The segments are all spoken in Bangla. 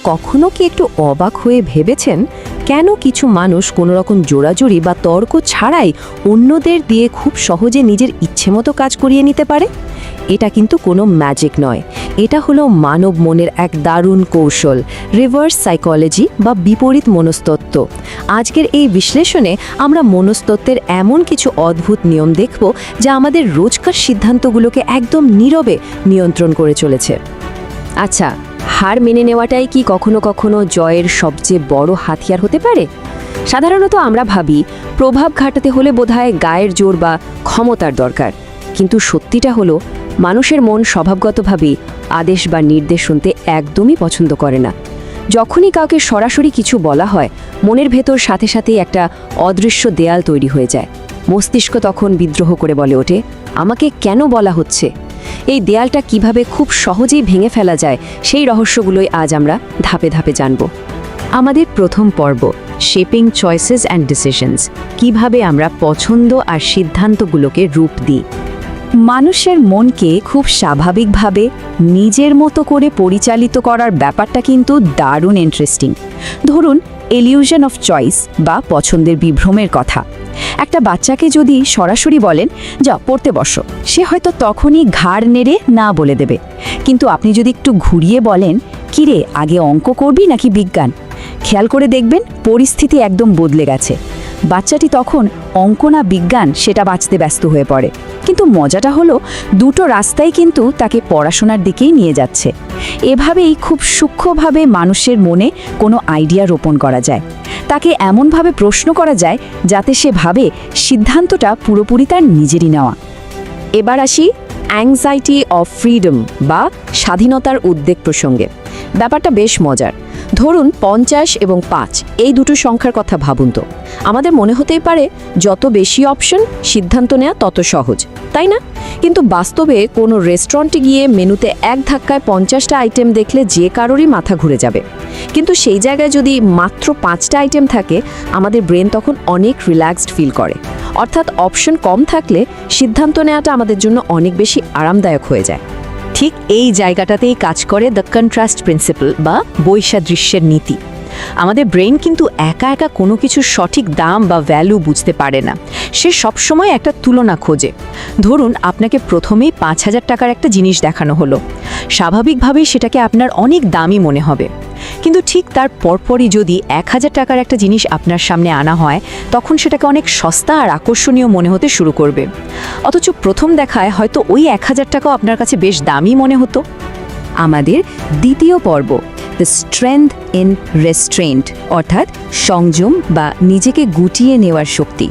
কখনো কি একটু অবাক হয়ে ভেবেছেন কেন কিছু মানুষ কোনো রকম জোড়াজুড়ি বা তর্ক ছাড়াই অন্যদের দিয়ে খুব সহজে নিজের ইচ্ছেমতো কাজ করিয়ে নিতে পারে? এটা কিন্তু কোনো ম্যাজিক নয়, এটা হলো মানব মনের এক দারুণ কৌশল, রিভার্স সাইকোলজি বা বিপরীত মনস্তত্ত্ব। আজকের এই বিশ্লেষণে আমরা মনস্তত্ত্বের এমন কিছু অদ্ভুত নিয়ম দেখব যা আমাদের রোজকার সিদ্ধান্তগুলোকে একদম নীরবে নিয়ন্ত্রণ করে চলেছে। আচ্ছা, হার মেনে নেওয়াটাই কি কখনো কখনো জয়ের সবচেয়ে বড় হাতিয়ার হতে পারে? সাধারণত আমরা ভাবি প্রভাব খাটাতে হলে বোধহয় গায়ের জোর বা ক্ষমতার দরকার, কিন্তু সত্যিটা হলো মানুষের মন স্বভাবগতভাবেই আদেশ বা নির্দেশ শুনতে একদমই পছন্দ করে না। যখনই কাউকে সরাসরি কিছু বলা হয়, মনের ভেতর সাথে সাথেই একটা অদৃশ্য দেয়াল তৈরি হয়ে যায়। মস্তিষ্ক তখন বিদ্রোহ করে বলে ওঠে, আমাকে কেন বলা হচ্ছে? এই দেয়ালটা কিভাবে খুব সহজেই ভেঙে ফেলা যায়, সেই রহস্যগুলোই আজ আমরা ধাপে ধাপে জানব। আমাদের প্রথম পর্ব, শেপিং চয়েসেস অ্যান্ড ডিসিশনস, কিভাবে আমরা পছন্দ আর সিদ্ধান্তগুলোকে রূপ দিই। মানুষের মনকে খুব স্বাভাবিকভাবে নিজের মতো করে পরিচালিত করার ব্যাপারটা কিন্তু দারুণ ইন্টারেস্টিং। ধরুন ইলিউশন অফ চয়েস বা পছন্দের বিভ্রমের কথা। একটা বাচ্চাকে যদি সরাসরি বলেন যা পড়তে বসো, সে হয়তো তখনই ঘাড় নেড়ে না বলে দেবে। কিন্তু আপনি যদি একটু ঘুরিয়ে বলেন, কিরে আগে অঙ্ক করবি নাকি বিজ্ঞান, খেয়াল করে দেখবেন পরিস্থিতি একদম বদলে গেছে। বাচ্চাটি তখন অঙ্ক না বিজ্ঞান সেটা বাঁচতে ব্যস্ত হয়ে পড়ে। কিন্তু মজাটা হলো দুটো রাস্তাই কিন্তু তাকে পড়াশোনার দিকেই নিয়ে যাচ্ছে। এভাবেই খুব সূক্ষ্মভাবে মানুষের মনে কোনো আইডিয়া রোপণ করা যায়। তাকে এমনভাবে প্রশ্ন করা যায় যাতে সে ভাবে সিদ্ধান্তটা পুরোপুরি তার নিজেরই নেওয়া। এবার আসি অ্যাংজাইটি অফ ফ্রিডম বা স্বাধীনতার উদ্বেগ প্রসঙ্গে। ব্যাপারটা বেশ মজার। ধরুন 50 এবং 5 এই দুটো সংখ্যার কথা ভাবুন তো। আমাদের মনে হতেই পারে যত বেশি অপশন, সিদ্ধান্ত নেওয়া তত সহজ, তাই না? কিন্তু বাস্তবে কোনো রেস্টুরেন্টে গিয়ে মেনুতে এক ধাক্কায় 50টা আইটেম দেখলে যে কারোরই মাথা ঘুরে যাবে। কিন্তু সেই জায়গায় যদি মাত্র 5টা আইটেম থাকে, আমাদের ব্রেন তখন অনেক রিল্যাক্সড ফিল করে। অর্থাৎ অপশন কম থাকলে সিদ্ধান্ত নেওয়াটা আমাদের জন্য অনেক বেশি আরামদায়ক হয়ে যায়। ঠিক এই জায়গাটাতেই কাজ করে দ্য কন্ট্রাস্ট প্রিন্সিপাল বা বৈসাদৃশ্যের নীতি। আমাদের ব্রেন কিন্তু একা একা কোনো কিছুর সঠিক দাম বা ভ্যালু বুঝতে পারে না। সে সবসময় একটা তুলনা খোঁজে। ধরুন আপনাকে প্রথমেই 5,000 টাকার একটা জিনিস দেখানো হলো, স্বাভাবিকভাবেই সেটাকে আপনার অনেক দামি মনে হবে। কিন্তু ঠিক তার পরপরই যদি 1,000 টাকার একটা জিনিস আপনার সামনে আনা হয়, তখন সেটাকে অনেক সস্তা আর আকর্ষণীয় মনে হতে শুরু করবে। অথচ প্রথম দেখায় হয়তো ওই 1,000 টাকাও আপনার কাছে বেশ দামি মনে হতো। আমাদের দ্বিতীয় পর্ব, দ্য স্ট্রেংথ ইন রেস্ট্রেন্ট, অর্থাৎ সংযম বা নিজেকে গুটিয়ে নেওয়ার শক্তি।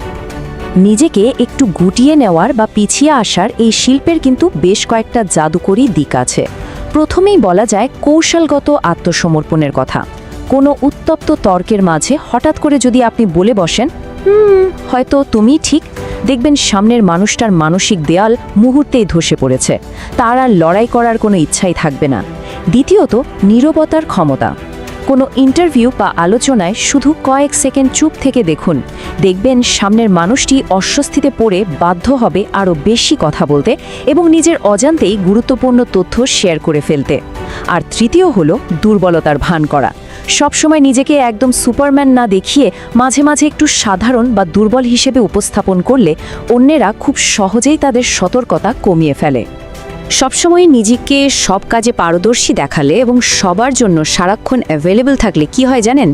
নিজেকে একটু গুটিয়ে নেওয়ার বা পিছিয়ে আসার এই শিল্পের কিন্তু বেশ কয়েকটা জাদুকরী দিক আছে। প্রথমেই বলা যায় কৌশলগত আত্মসমর্পণের কথা। কোনো উত্তপ্ত তর্কের মাঝে হঠাৎ করে যদি আপনি বলে বসেন, হয়তো তুমি ঠিক, দেখবেন সামনের মানুষটার মানসিক দেয়াল মুহূর্তেই ধসে পড়েছে। তার আর লড়াই করার কোনো ইচ্ছাই থাকবে না। দ্বিতীয়ত, নীরবতার ক্ষমতা। কোনো ইন্টারভিউ বা আলোচনায় শুধু কয়েক সেকেন্ড চুপ থেকে দেখুন, দেখবেন সামনের মানুষটি অস্বস্তিতে পড়ে বাধ্য হবে আরও বেশি কথা বলতে এবং নিজের অজান্তেই গুরুত্বপূর্ণ তথ্য শেয়ার করে ফেলতে। আর তৃতীয় হলো দুর্বলতার ভান করা। সবসময় নিজেকে একদম সুপারম্যান না দেখিয়ে মাঝে মাঝে একটু সাধারণ বা দুর্বল হিসেবে উপস্থাপন করলে অন্যেরা খুব সহজেই তাদের সতর্কতা কমিয়ে ফেলে। সবসময় নিজেকে সব কাজে পারদর্শী দেখালে এবং সবার জন্য সারাক্ষণ অ্যাভেলেবল থাকলে কি হয় জানেন?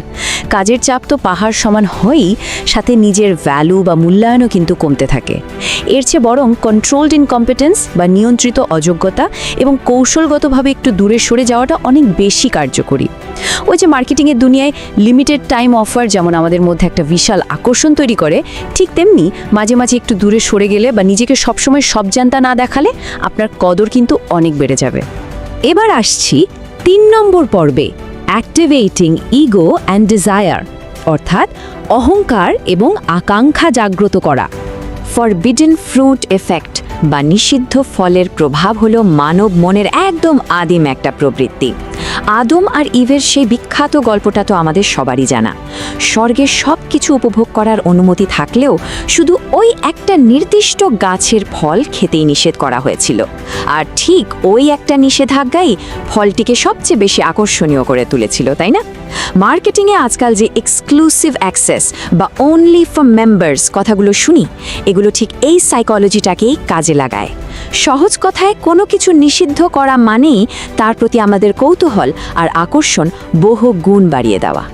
কাজের চাপ তো পাহাড় সমান হয়ই, সাথে নিজের ভ্যালু বা মূল্যায়নও কিন্তু কমতে থাকে। এর চেয়ে বরং কন্ট্রোলড ইনকম্পিটেন্স বা নিয়ন্ত্রিত অযোগ্যতা এবং কৌশলগতভাবে একটু দূরে সরে যাওয়াটা অনেক বেশি কার্যকরী। ওই যে মার্কেটিংয়ের দুনিয়ায় লিমিটেড টাইম অফার যেমন আমাদের মধ্যে একটা বিশাল আকর্ষণ তৈরি করে, ঠিক তেমনি মাঝে মাঝে একটু দূরে সরে গেলে বা নিজেকে সবসময় সব জানতা না দেখালে আপনার কদর কিন্তু অনেক বেড়ে যাবে। এবার আসছি 3 নম্বর পর্বে, অ্যাক্টিভেটিং ইগো অ্যান্ড ডিজায়ার, অর্থাৎ অহংকার এবং আকাঙ্ক্ষা জাগ্রত করা। ফরবিডেন ফ্রুট এফেক্ট বা নিষিদ্ধ ফলের প্রভাব হলো মানব মনের একদম আদিম একটা প্রবৃত্তি। আদম আর ইভের সেই বিখ্যাত গল্পটা তো আমাদের সবারই জানা। স্বর্গে সব কিছু উপভোগ করার অনুমতি থাকলেও শুধু ওই একটা নির্দিষ্ট গাছের ফল খেতেই নিষেধ করা হয়েছিল। আর ঠিক ওই একটা নিষেধাজ্ঞাই ফলটিকে সবচেয়ে বেশি আকর্ষণীয় করে তুলেছিল, তাই না? মার্কেটিংয়ে আজকাল যে এক্সক্লুসিভ অ্যাক্সেস বা অনলি ফর মেম্বার্স কথাগুলো শুনি, এগুলো ঠিক এই সাইকোলজিটাকেই কাজে লাগায়। সহজ কথায় কোনো কিছু নিষিদ্ধ করা মানেই তার প্রতি আমাদের কৌতূহল আর আকর্ষণ বহু গুণ বাড়িয়ে দেওয়া।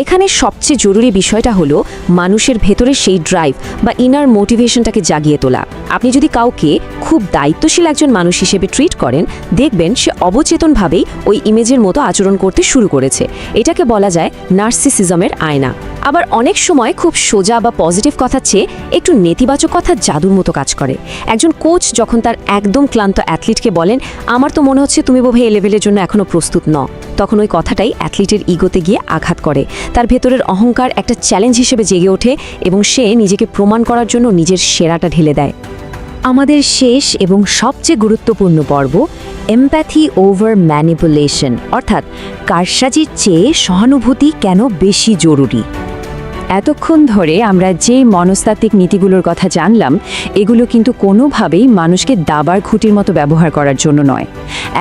এখানে সবচেয়ে জরুরি বিষয়টা হলো মানুষের ভেতরে সেই ড্রাইভ বা ইনার মোটিভেশনটাকে জাগিয়ে তোলা। আপনি যদি কাউকে খুব দায়িত্বশীল একজন মানুষ হিসেবে ট্রিট করেন, দেখবেন সে অবচেতনভাবেই ওই ইমেজের মতো আচরণ করতে শুরু করেছে। এটাকে বলা যায় নার্সিসিজমের আয়না। আবার অনেক সময় খুব সোজা বা পজিটিভ কথার চেয়ে একটু নেতিবাচক কথা জাদুর মতো কাজ করে। একজন কোচ যখন তার একদম ক্লান্ত অ্যাথলিটকে বলেন, আমার তো মনে হচ্ছে তুমি বোধহয় এই লেভেলের জন্য এখনও প্রস্তুত নও, তখন ওই কথাটাই অ্যাথলিটের ইগোতে গিয়ে আঘাত করে। তার ভেতরের অহংকার একটা চ্যালেঞ্জ হিসেবে জেগে ওঠে এবং সে নিজেকে প্রমাণ করার জন্য নিজের সেরাটা ঢেলে দেয়। আমাদের শেষ এবং সবচেয়ে গুরুত্বপূর্ণ পর্ব, এমপ্যাথি ওভার ম্যানিপুলেশন, অর্থাৎ কারসাজির চেয়ে সহানুভূতি কেন বেশি জরুরি। এতক্ষণ ধরে আমরা যে মনস্তাত্ত্বিক নীতিগুলোর কথা জানলাম, এগুলো কিন্তু কোনোভাবেই মানুষকে দাবার খুঁটির মতো ব্যবহার করার জন্য নয়।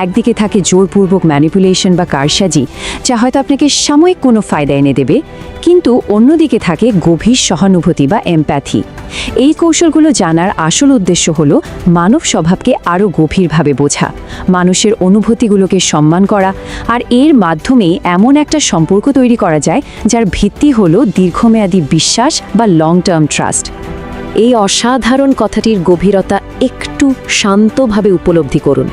একদিকে থাকে জোরপূর্বক ম্যানিপুলেশন বা কারসাজি, যা হয়তো আপনাকে সাময়িক কোনো ফায়দা এনে দেবে, কিন্তু অন্যদিকে থাকে গভীর সহানুভূতি বা এমপ্যাথি। এই কৌশলগুলো জানার আসল উদ্দেশ্য হলো মানব স্বভাবকে আরও গভীরভাবে বোঝা, মানুষের অনুভূতিগুলোকে সম্মান করা, আর এর মাধ্যমে এমন একটা সম্পর্ক তৈরি করা যায় যার ভিত্তি হলো দীর্ঘমেয়াদী বিশ্বাস বা লং টার্ম ট্রাস্ট। এই অসাধারণ কথাটির গভীরতা একটু শান্তভাবে উপলব্ধি করুন।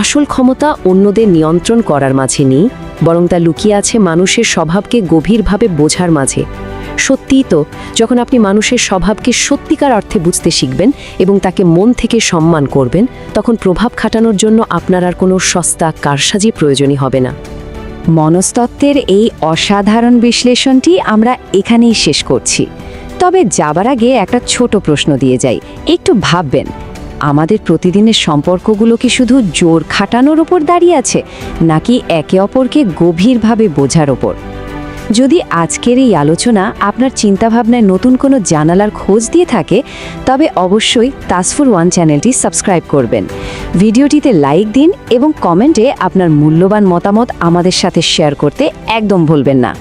আসল ক্ষমতা অন্যদের নিয়ন্ত্রণ করার মাঝে নেই, বরং তা লুকিয়ে আছে মানুষের স্বভাবকে গভীরভাবে বোঝার মাঝে। সত্যিই তো, যখন আপনি মানুষের স্বভাবকে সত্যিকার অর্থে বুঝতে শিখবেন এবং তাকে মন থেকে সম্মান করবেন, তখন প্রভাব খাটানোর জন্য আপনার আর কোনো সস্তা কারসাজি প্রয়োজনই হবে না। মনস্তত্ত্বের এই অসাধারণ বিশ্লেষণটি আমরা এখানেই শেষ করছি। তবে যাবার আগে একটা ছোট প্রশ্ন দিয়ে যাই, একটু ভাববেন, আমাদের প্রতিদিনের সম্পর্কগুলো কি শুধু জোর খাটানোর ওপর দাঁড়িয়ে আছে, নাকি একে অপরকে গভীরভাবে বোঝার ওপর? যদি আজকের এই আলোচনা আপনার চিন্তাভাবনায় নতুন কোনো জানালার খোঁজ দিয়ে থাকে, তবে অবশ্যই তাসফুর ওয়ান চ্যানেলটি সাবস্ক্রাইব করবেন, ভিডিওটিতে লাইক দিন এবং কমেন্টে আপনার মূল্যবান মতামত আমাদের সাথে শেয়ার করতে একদম ভুলবেন না।